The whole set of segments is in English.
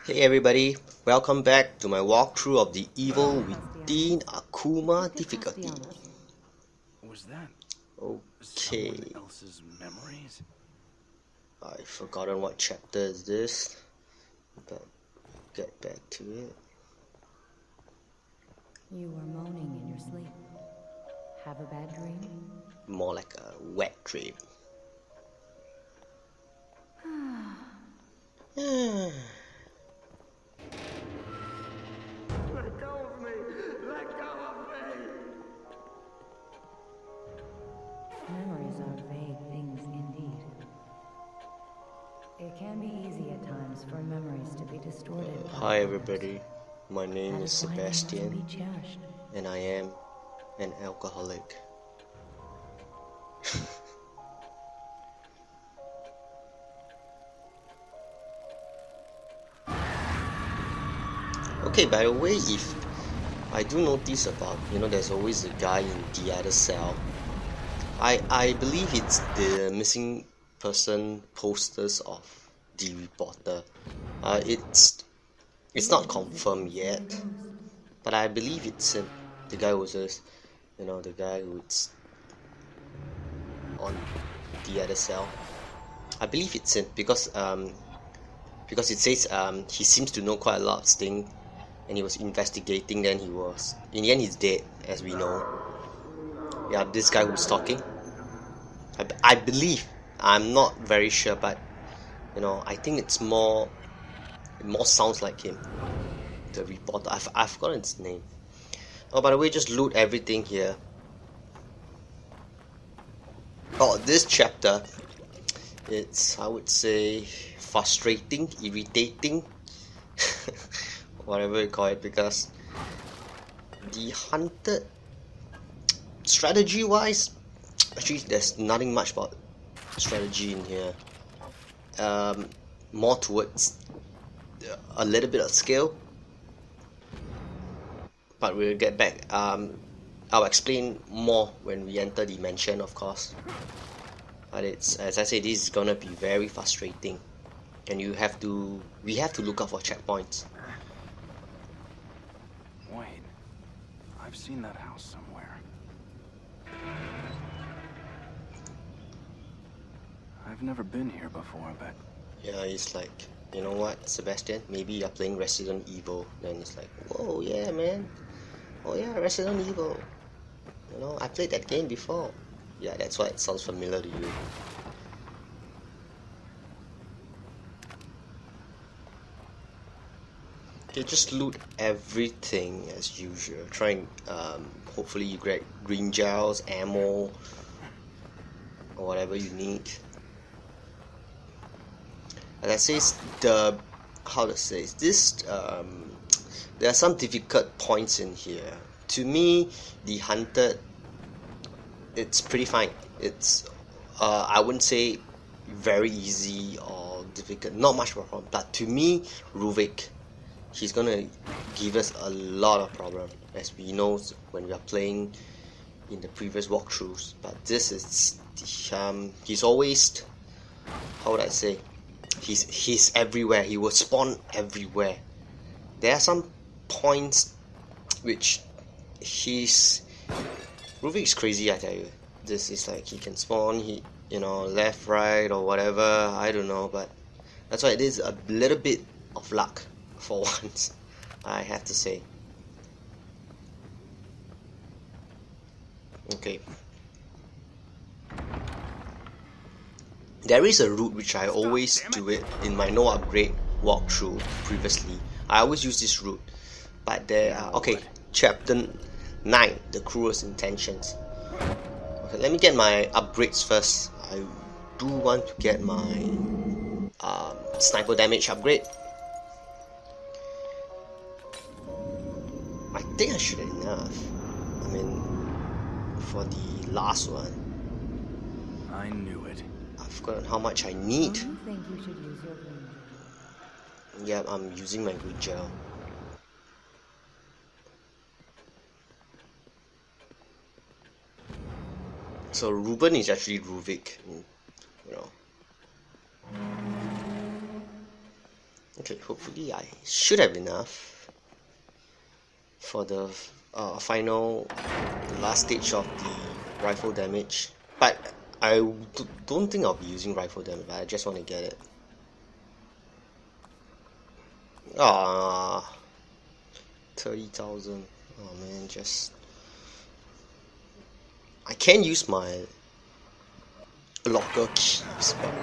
Hey everybody, welcome back to my walkthrough of the Evil Within Akuma difficulty. Was that Okay, someone else's memories? I've forgotten what chapter is this, but get back to it. You were moaning in your sleep. Have a bad dream? More like a wet dream. Let go of me! Let go of me! Memories are vague things indeed. It can be easy at times for memories to be distorted. Hi everybody, my name That is is why they must Sebastian, be cherished. and I am an alcoholic. Okay, by the way, if I do notice about, there's always a guy in the other cell. I believe it's the missing person posters of the reporter. It's not confirmed yet, but I believe it's him. The guy who says, the guy who's on the other cell. I believe it's him because it says he seems to know quite a lot of things, and he was investigating. Then in the end he's dead, as we know. Yeah, this guy who's talking. I believe, I'm not very sure, but I think it more sounds like him, the reporter. I've forgotten his name. Oh, by the way, just loot everything here. Oh, this chapter, it's, I would say, frustrating, irritating, whatever you call it, because the hunted, strategy wise, actually there's nothing much about strategy in here. More towards a little bit of skill, but we'll get back. I'll explain more when we enter the mansion, of course. But it's, as I say, this is gonna be very frustrating, and we have to look out for checkpoints. Wait, I've seen that house somewhere. I've never been here before, but... Yeah, it's like, you know what, Sebastian? Maybe you're playing Resident Evil. Then it's like, whoa, yeah, man. Oh yeah, Resident Evil. I played that game before. Yeah, that's why it sounds familiar to you. Okay, just loot everything as usual. Try and hopefully you get green gels, ammo, or whatever you need. As I say, there are some difficult points in here. To me, the hunted, it's pretty fine. It's I wouldn't say very easy or difficult, not much of a problem. But to me, Ruvik, he's gonna give us a lot of problem, as we know when we are playing in the previous walkthroughs. But this is he's always, how would I say, he's everywhere. He will spawn everywhere. There are some points which Ruvik's crazy, I tell you. This is like, he can spawn, left, right, or whatever, I don't know, but that's why it is a little bit of luck for once, I have to say. Okay. There is a route which I always do it in my no upgrade walkthrough previously. I always use this route, but there are, okay, chapter 9, the cruelest intentions. Okay, let me get my upgrades first. I do want to get my sniper damage upgrade. I think I should have enough. I mean, for the last one. I knew it. I've forgotten how much I need. Do you think you should use your green gel? Yeah, I'm using my green gel. So Ruben is actually Ruvik, Okay, hopefully I should have enough for the final, the last stage of the rifle damage. But I don't think I'll be using rifle damage, but I just want to get it. 30,000. Oh man, just I can't use my locker keys, but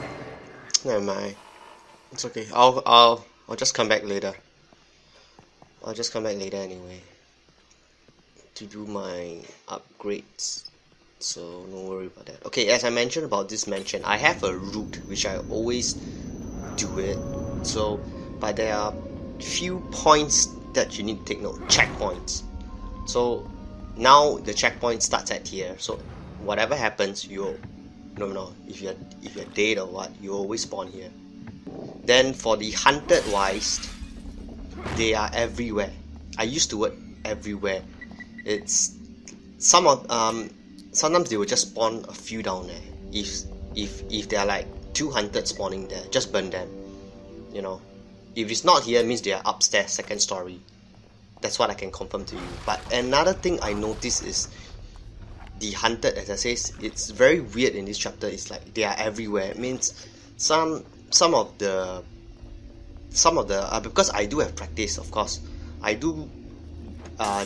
never mind. It's okay. I'll just come back later. I'll just come back later anyway to do my upgrades. So no worry about that. Okay, as I mentioned about this mansion, I have a route which I always do it. So, but there are few points that you need to take note. Checkpoints. So now the checkpoint starts at here. So whatever happens, you no. If you're dead or what, you always spawn here. Then for the hunted wise, they are everywhere. I used the word everywhere. It's sometimes they will just spawn a few down there. If there are like 2 hunted spawning there, just burn them. You know, if it's not here, it means they are upstairs, 2nd story. That's what I can confirm to you. But another thing I noticed is the hunted, as I say, it's very weird in this chapter. It's like they are everywhere. It means some of the because I do have practice, of course. I do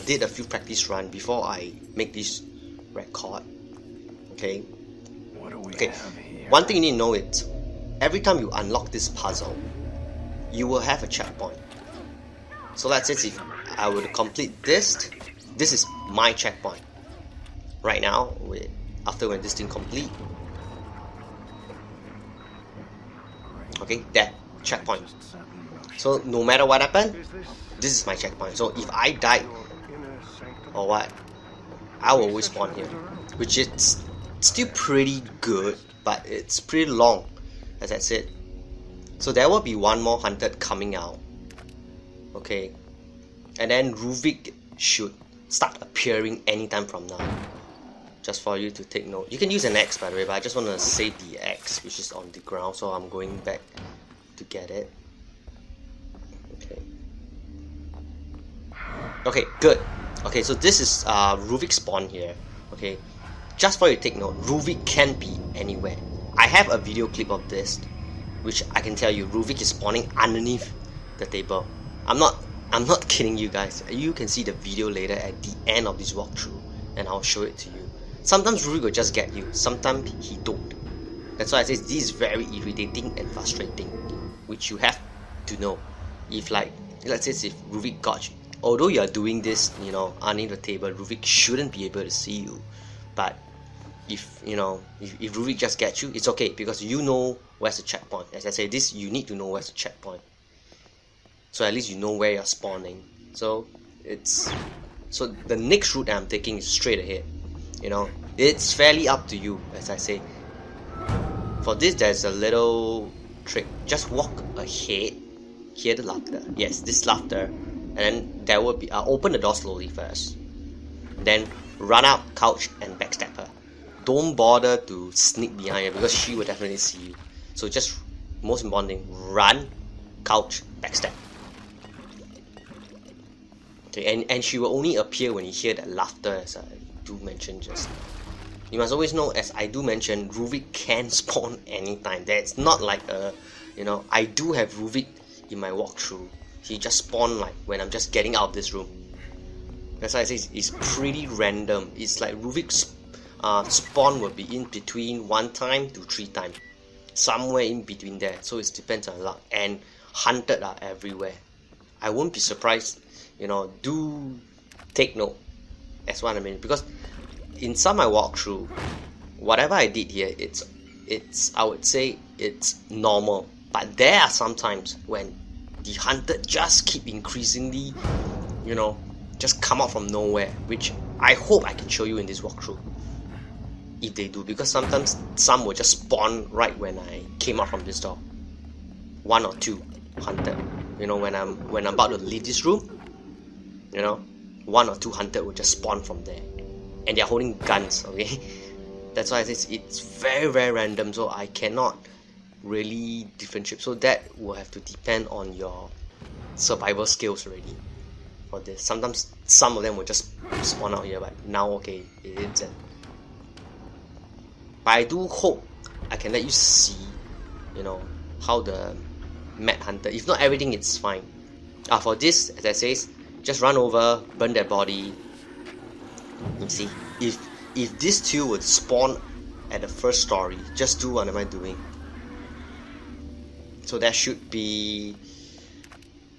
did a few practice run before I make this record. Okay. What do we Okay. have here? One thing you need to know is every time you unlock this puzzle, you will have a checkpoint. So let's say if I were to complete this is my checkpoint. Right now, after when this thing complete. Okay, that checkpoint. So no matter what happened, this is my checkpoint. So if I died or what, I will always spawn here, which is still pretty good, but it's pretty long, as I said. So there will be one more hunted coming out. Okay, and then Ruvik should start appearing anytime from now. Just for you to take note. You can use an X, by the way, but I just want to save the X, which is on the ground, so I'm going back to get it. Okay, good. Okay, so this is Ruvik spawn here. Okay, just for you to take note, Ruvik can be anywhere. I have a video clip of this, which I can tell you, Ruvik is spawning underneath the table. I'm not kidding you guys. You can see the video later at the end of this walkthrough, and I'll show it to you. Sometimes Ruvik will just get you, sometimes he don't. That's why I say this is very irritating and frustrating, which you have to know. If like, let's say if Ruvik got you, although you are doing this, you know, underneath the table, Ruvik shouldn't be able to see you. But if you know, if Ruvik just gets you, it's okay because you know where's the checkpoint. As I say, this you need to know where's the checkpoint. So at least you know where you're spawning. So the next route that I'm taking is straight ahead. You know, it's fairly up to you, as I say. For this, there's a little trick. Just walk ahead. Hear the laughter. Yes, this laughter. And then there will be open the door slowly first. Then run out, couch, and backstab her. Don't bother to sneak behind her because she will definitely see you. So just most important thing, run, couch, backstab. Okay, and she will only appear when you hear that laughter, as I do mention just now. You must always know, as I do mention, Ruvik can spawn anytime. That's not like you know, I do have Ruvik in my walkthrough. He just spawned like when I'm just getting out of this room. That's why I say it's pretty random. It's like Ruvik's spawn will be in between 1 time to 3 times. Somewhere in between there. So it depends on luck. And hunted are everywhere. I won't be surprised. You know, do take note. That's what I mean. Because in some I walk through, whatever I did here, it's I would say it's normal. But there are some times when the hunted just keep increasingly, you know, just come out from nowhere, which I hope I can show you in this walkthrough. If they do, because sometimes some will just spawn right when I came out from this door. 1 or 2 hunted. You know, when I'm about to leave this room, you know, 1 or 2 hunted will just spawn from there. And they're holding guns, okay? That's why I say it's very, very random, so I cannot really differentiate. So that will have to depend on your survival skills already for this. Sometimes some of them will just spawn out here, but now okay, it is. But I do hope I can let you see, you know, how the Mad Hunter, if not everything it's fine. For this, as I say, just run over, burn their body. You see, if these two would spawn at the first story, just do what am I doing. So there should be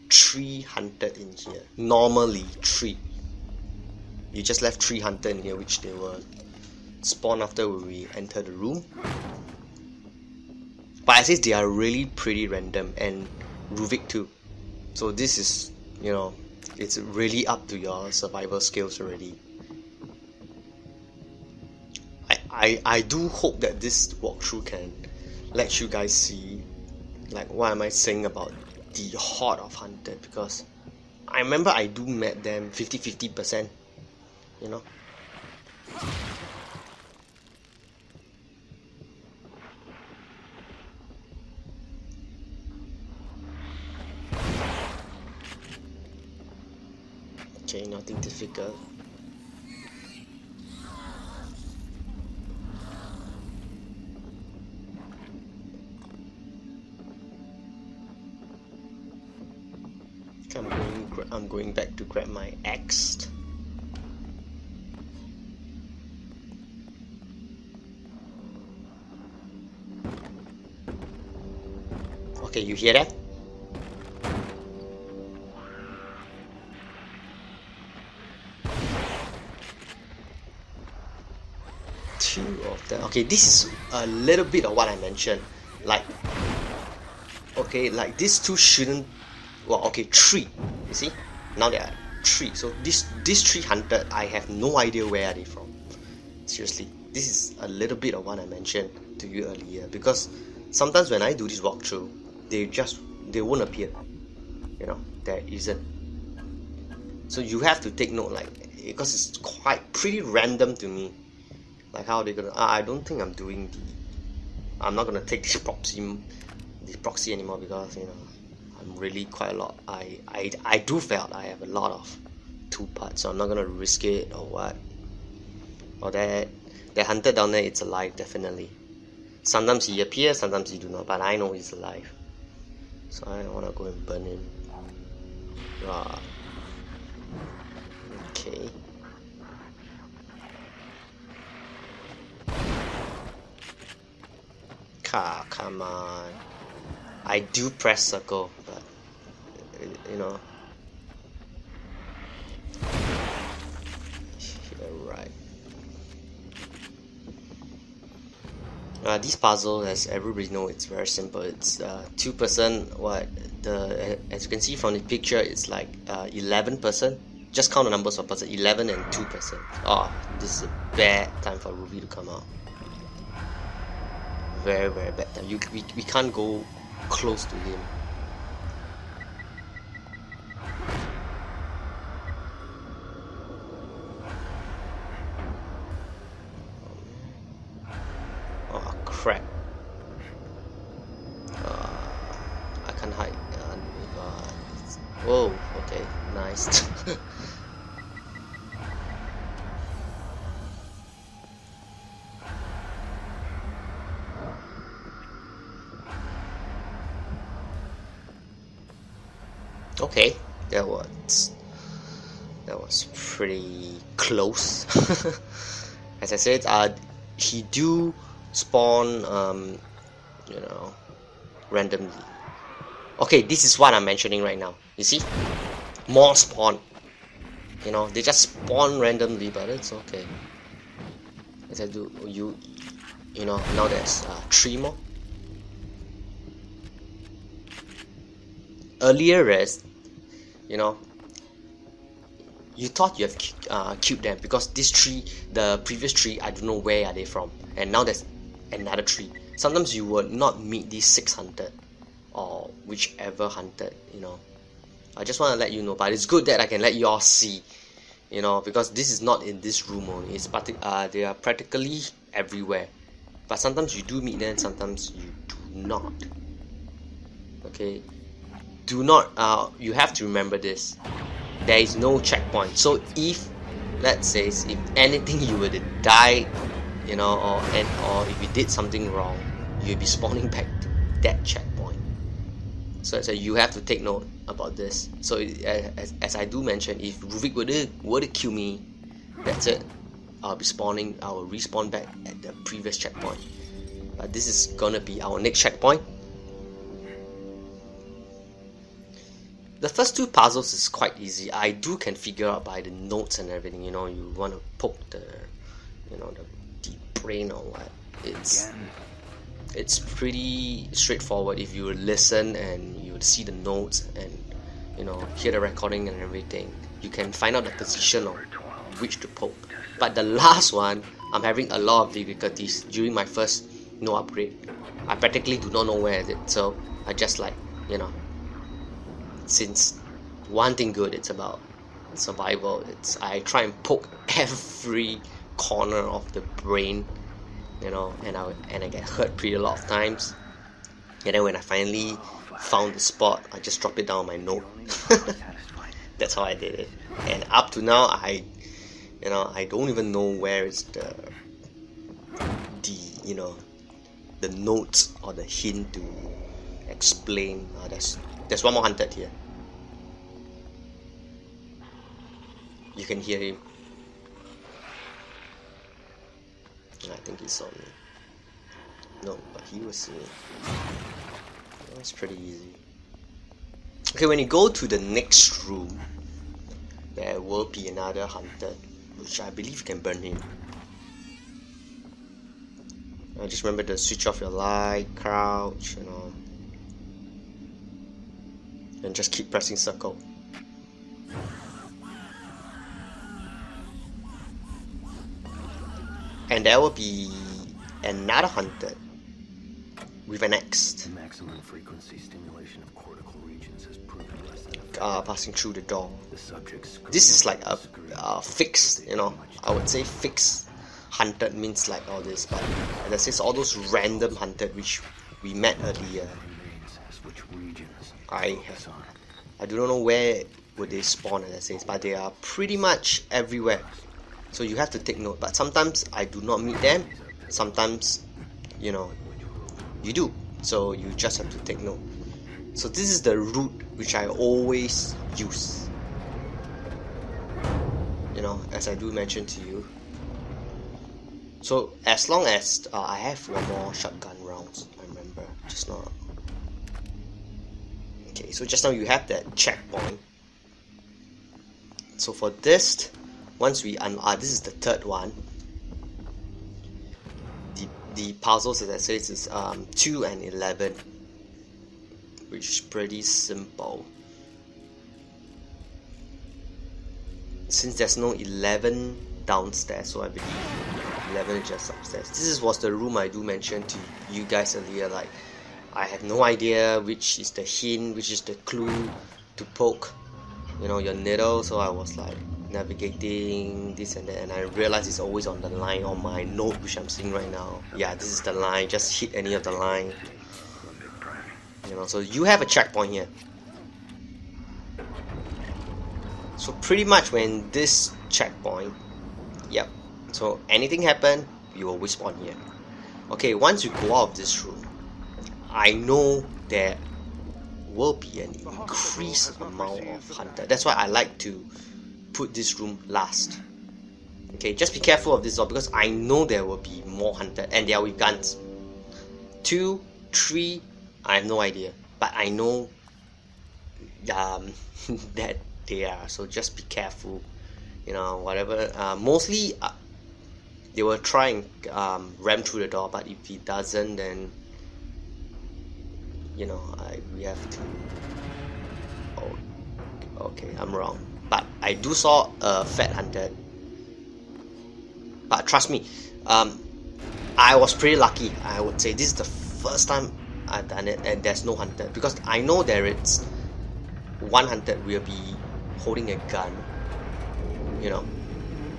3 hunted in here. Normally 3. You just left 3 hunted in here, which they will spawn after we enter the room. But I say they are really pretty random, and Ruvik too. So this is, you know, it's really up to your survival skills already. I do hope that this walkthrough can let you guys see, like, what am I saying about the horde of hunted, because I remember I do met them 50-50%, you know. Okay, nothing difficult. I'm going back to grab my axe. Okay, you hear that? Two of them. Okay, this is a little bit of what I mentioned. Like, okay, like these two shouldn't. Well, okay, 3. You see? Now there are 3. So these 3 hunted, I have no idea where are they from. Seriously, this is a little bit of what I mentioned to you earlier. Because sometimes when I do this walkthrough, they won't appear. You know, there isn't. So you have to take note, like, because it's pretty random to me. Like how they're gonna. I don't think I'm doing I'm not gonna take this proxy anymore, because, you know, I'm really quite a lot. I do felt I have a lot of 2 parts, so I'm not gonna risk it or what. Or that hunter down there, it's alive, definitely. Sometimes he appears, sometimes he do not, but I know he's alive. So I don't wanna go and burn him. Okay. Come on. I do press circle, but you know. You're right. This puzzle, as everybody knows, it's very simple. It's 2-person. As you can see from the picture, it's like 11-person. Just count the numbers of person, 11 and 2-person. Oh, this is a bad time for Ruby to come out. Very, very bad time. We can't go close to him. Oh crap. I can't hide. Whoa, okay, nice. Okay, that was pretty close. As I said, he do spawn, you know, randomly. Okay, this is what I'm mentioning right now. You see, more spawn. You know, they just spawn randomly, but it's okay. As I do, you know, now there's 3 more. Earlier, you know, you thought you have killed them because these 3, the previous 3, I don't know where are they from, and now there's another 3. Sometimes you will not meet these 6 hunted or whichever hunted, you know. I just want to let you know, but it's good that I can let you all see, you know, because this is not in this room only. It's they are practically everywhere, but sometimes you do meet them, sometimes you do not. Okay, do not. You have to remember this. There is no checkpoint. So if, let's say, if anything you were to die, you know, or if you did something wrong, you'll be spawning back to that checkpoint. So you have to take note about this. So as I do mention, if Ruvik were to kill me, that's it. I'll respawn back at the previous checkpoint. But this is gonna be our next checkpoint. The first two puzzles is quite easy. I can figure out by the notes and everything. You know, you want to poke the, you know, the deep brain or what. It's pretty straightforward if you listen and you see the notes and, you know, hear the recording and everything. You can find out the position of which to poke. But the last one, I'm having a lot of difficulties during my first no upgrade. I practically do not know where is it, so I just, like, you know, since one thing good, it's about survival. I try and poke every corner of the brain, you know, and I get hurt pretty a lot of times. And then when I finally found the spot, I just drop it down on my note. That's how I did it. And up to now, I don't even know where is the you know, the notes or the hint to explain. There's one more hunted here. You can hear him. I think he saw me. No, but he was seeing me. That's pretty easy. Okay, when you go to the next room, there will be another hunter, which I believe you can burn him. Just remember to switch off your light, crouch, you know, and just keep pressing circle. And there will be another hunter with an X. Maximum frequency stimulation of cortical regions has proven less than passing through the door. the subject's This is like a fixed, you know, I would say fixed hunted means like all this, but as I said, all those random hunted which we met earlier, I do not know where would they spawn, as I say, but they are pretty much everywhere. So you have to take note. But sometimes I do not meet them. Sometimes, you know, you do. So you just have to take note. So this is the route which I always use. You know, as I do mention to you. So as long as I have one more shotgun rounds, I remember just now. Okay, so just now you have that checkpoint. So for this, once we this is the third one. The puzzles, as I said, is 2 and 11, which is pretty simple. Since there's no 11 downstairs, so I believe 11 is just upstairs. This was the room I do mention to you guys earlier. Like, I had no idea which is the hint, which is the clue to poke, you know, your needle. So I was like navigating this and that, and I realized it's always on the line on my note which I'm seeing right now. Yeah, this is the line. Just hit any of the line. You know, so you have a checkpoint here. So pretty much when this checkpoint, yep. So anything happen, you always spawn here. Okay, once you go out of this room, I know there will be an increased amount of hunter. That's why I like to put this room last. Okay, just be careful of this door because I know there will be more hunter and they are with guns. 2, 3, I have no idea, but I know that they are. So just be careful. You know, whatever. Mostly they will try and ram through the door, but if he doesn't, then you know, we have to. Oh, okay, I'm wrong. But I do saw a fat hunter. But trust me, I was pretty lucky. I would say this is the first time I've done it, and there's no hunter because I know there is one hunter will be holding a gun. You know,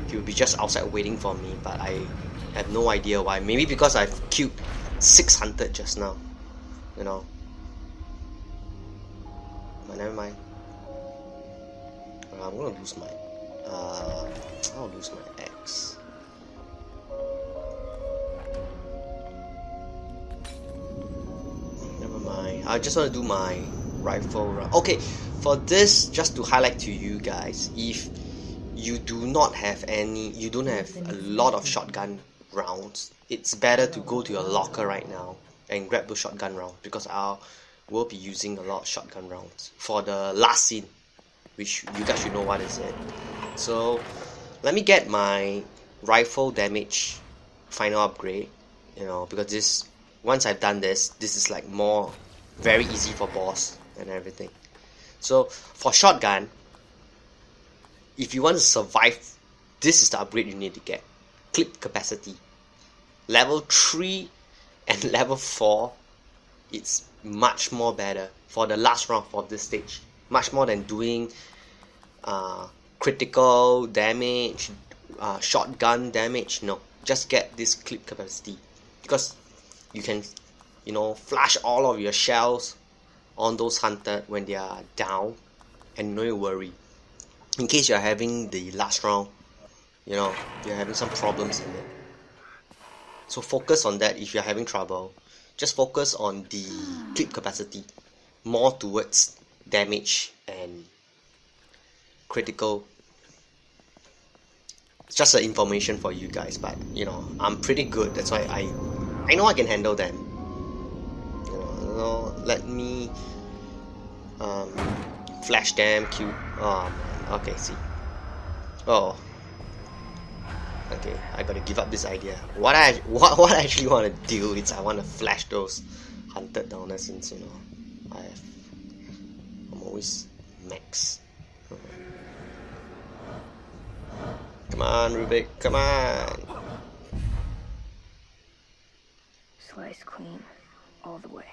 he will be just outside waiting for me. But I have no idea why. Maybe because I've killed 6 hunted just now. you know. But never mind. I'm gonna lose my I'll lose my X. Never mind. I just want to do my rifle run. Okay, for this, just to highlight to you guys, if you do not have any, you don't have a lot of shotgun rounds, it's better to go to your locker right now and grab those shotgun rounds, because I will be using a lot of shotgun rounds for the last scene, which you guys should know what is it. So let me get my rifle damage final upgrade, you know, because this, once I've done this, this is like more very easy for boss and everything. So for shotgun, if you want to survive, this is the upgrade you need to get. Clip capacity. Level 3 and level 4, it's much more better for the last round for this stage. Much more than doing critical damage, shotgun damage. No, just get this clip capacity, because you can, you know, flash all of your shells on those hunted when they are down, and no worry. In case you're having the last round, you know, you're having some problems in it. So focus on that. If you're having trouble, just focus on the clip capacity, more towards damage and critical. It's just an information for you guys, but you know, I'm pretty good. That's why I know I can handle them. You know, let me flash them, kill. Oh man, okay, see. Oh, okay, I gotta give up this idea. What I actually want to do is I want to flash those hunted down there, since you know I'm always max. Come on, Rubik, come on. Slice clean, all the way.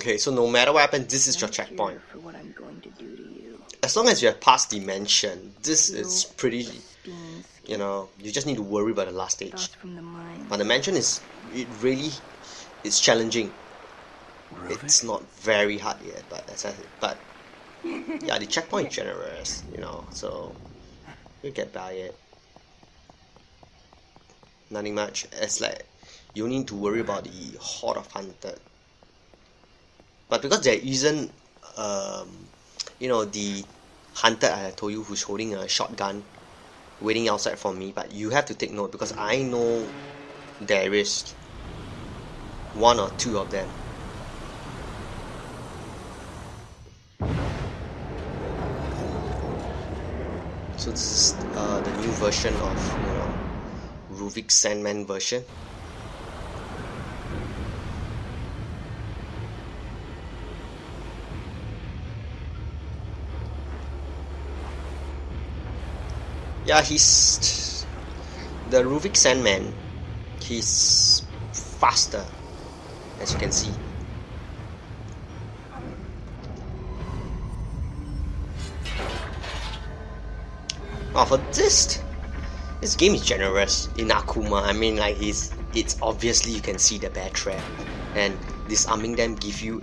Okay, so no matter what happens, this is your checkpoint. For what I'm going to do to you. As long as you have passed dimension, this is pretty, you know, you just need to worry about the last stage. But the dimension is, it really is challenging. It's not very hard yet, but yeah, the checkpoint is generous, you know, so you get by it. Nothing much. It's like you need to worry about the horde of hunted. But because there isn't, you know, the hunter I told you who's holding a shotgun waiting outside for me, but you have to take note, because I know there is 1 or 2 of them. So this is the new version of, you know, Ruvik Sandman version. Yeah, he's the Ruvik Sandman. He's faster, as you can see. Oh, for this game is generous in Akuma. I mean, like, it's obviously you can see the bear trap, and disarming them give you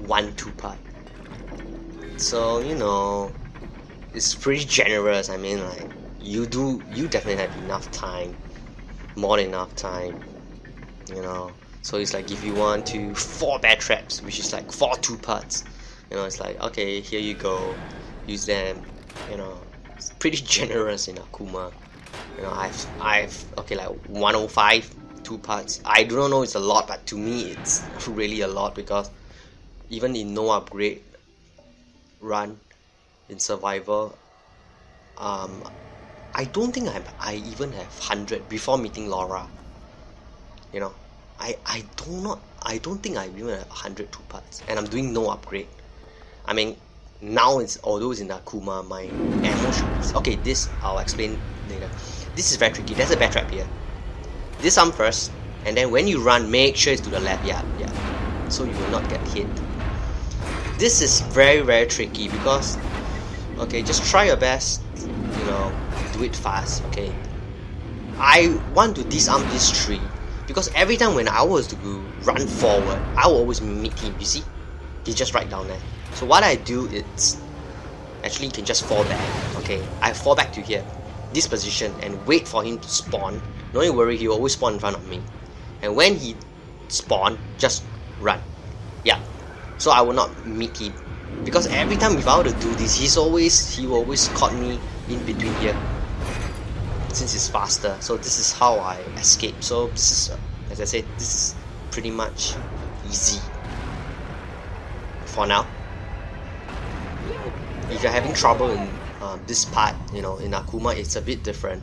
1-2 part. So you know, it's pretty generous. I mean, like, you definitely have enough time, more than enough time, you know. So it's like, give you 1, 2, 4 bear traps, which is like 4 2-parts. You know, it's like, okay, here you go, use them. You know, it's pretty generous in Akuma. You know, I've okay, like 105 2-parts. I do not know it's a lot, but to me it's really a lot, because even in no upgrade run in survival, I don't think I even have 100 before meeting Laura. You know, I don't think I even have 100 2-parts, and I'm doing no upgrade. I mean, now it's, although it's in Akuma, my ammo should be, okay, this I'll explain later. This is very tricky. There's a bear trap here. Disarm first, and then when you run, make sure it's to the left. Yeah, so you will not get hit. This is very, very tricky, because okay, just try your best, you know, do it fast. Okay, I want to disarm this tree, because every time when I was to run forward, I will always meet him. You see, he's just right down there. So what I do is, actually you can just fall back. Okay, I fall back to here, this position, and wait for him to spawn. Don't worry, he will always spawn in front of me. And when he spawn, just run. Yeah. So I will not meet him, because every time if I were to do this, he will always caught me in between here, since it's faster. So this is how I escape. So this is, as I said, this is pretty much easy for now. If you're having trouble in this part, you know, in Akuma, it's a bit different.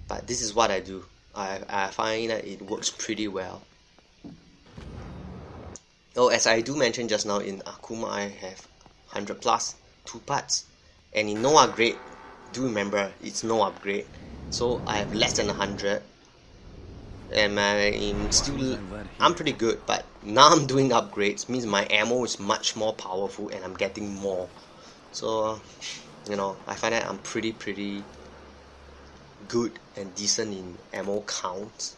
But this is what I do. I find that it works pretty well. Oh, as I do mention just now, in Akuma I have 100 plus 2 parts, and in no upgrade, do remember it's no upgrade, so I have less than 100, and I'm pretty good. But now I'm doing upgrades, means my ammo is much more powerful and I'm getting more. So you know, I find that I'm pretty good and decent in ammo count.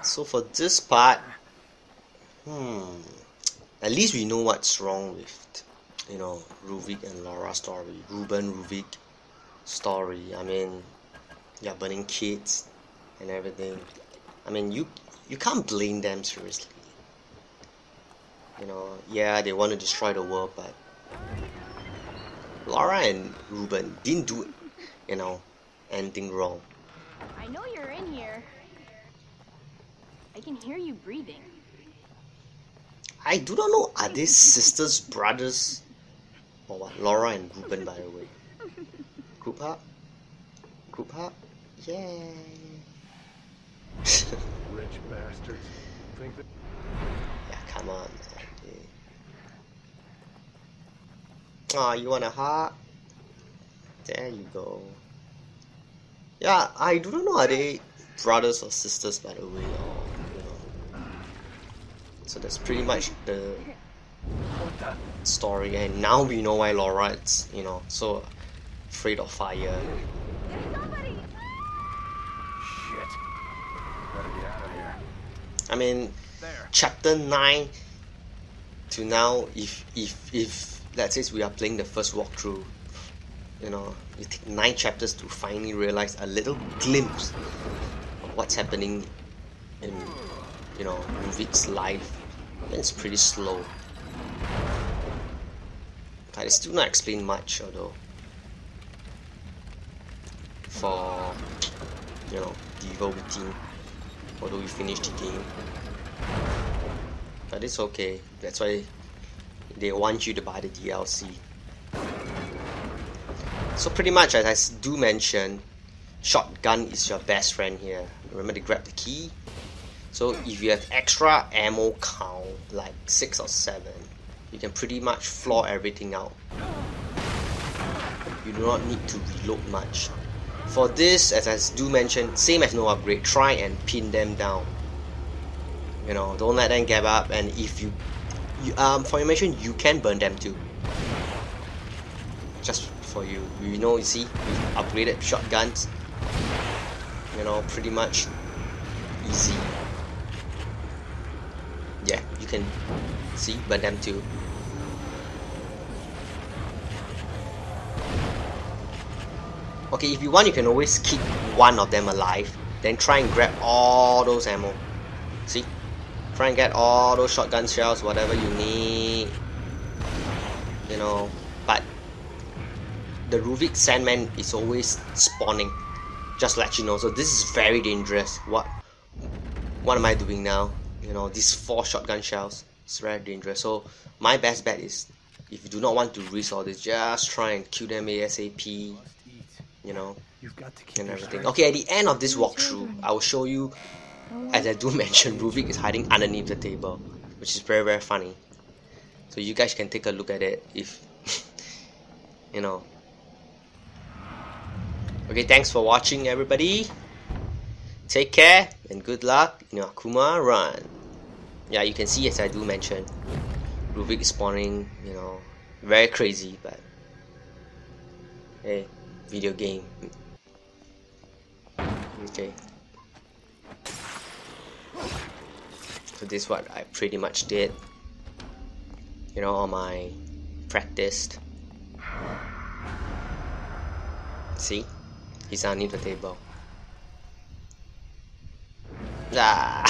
So for this part, at least we know what's wrong with, you know, Ruvik and Laura story, Ruvik story. I mean, yeah, burning kids and everything. I mean, you can't blame them, seriously. You know, yeah, they want to destroy the world, but Laura and Ruben didn't do, you know, anything wrong. I know you're in here. I can hear you breathing. I do not know, are they sisters, brothers, or what? Laura and Ruben, by the way. Group up? Group up? Yay! Rich bastards. Think that. Yeah, come on, man. Aw, you want a heart? There you go. Yeah, I do not know, are they brothers or sisters, by the way, or, you know. So that's pretty much the story, and now we know why Laura is, you know, so afraid of fire. There's somebody! Shit. Better get out of here. I mean, There. chapter 9 to now, if let's say we are playing the first walkthrough, you know, you take 9 chapters to finally realize a little glimpse of what's happening in, you know, Ruvik's life. And it's pretty slow. But it's still not explained much, although, for, you know, the evil within, although we finished the game. But it's okay, that's why they want you to buy the DLC. So pretty much, as I do mention, shotgun is your best friend here. Remember to grab the key. So if you have extra ammo count, like 6 or 7, you can pretty much floor everything out. You do not need to reload much. For this, as I do mention, same as no upgrade, try and pin them down. You know, don't let them give up, and if you for your mention, you can burn them too. Just for you, you know, you see, we've upgraded shotguns. You know, pretty much easy. Yeah, you can see, burn them too. Okay, if you want, you can always keep one of them alive, then try and grab all those ammo. See? Try and get all those shotgun shells, whatever you need. You know, but the Ruvik Sandman is always spawning. Just to let you know. So this is very dangerous. What am I doing now? You know, these 4 shotgun shells. It's very dangerous. So my best bet is, if you do not want to risk all this, just try and kill them ASAP. You know, and everything. Okay, at the end of this walkthrough, I will show you, as I do mention, Ruvik is hiding underneath the table, which is very funny. So you guys can take a look at it if you know. Okay, thanks for watching, everybody. Take care and good luck in your Akuma run. Yeah, you can see, as I do mention, Ruvik is spawning, you know, very crazy, but hey, video game. Okay. So this is what I pretty much did. You know, all my practiced. See? He's underneath the table. Ah!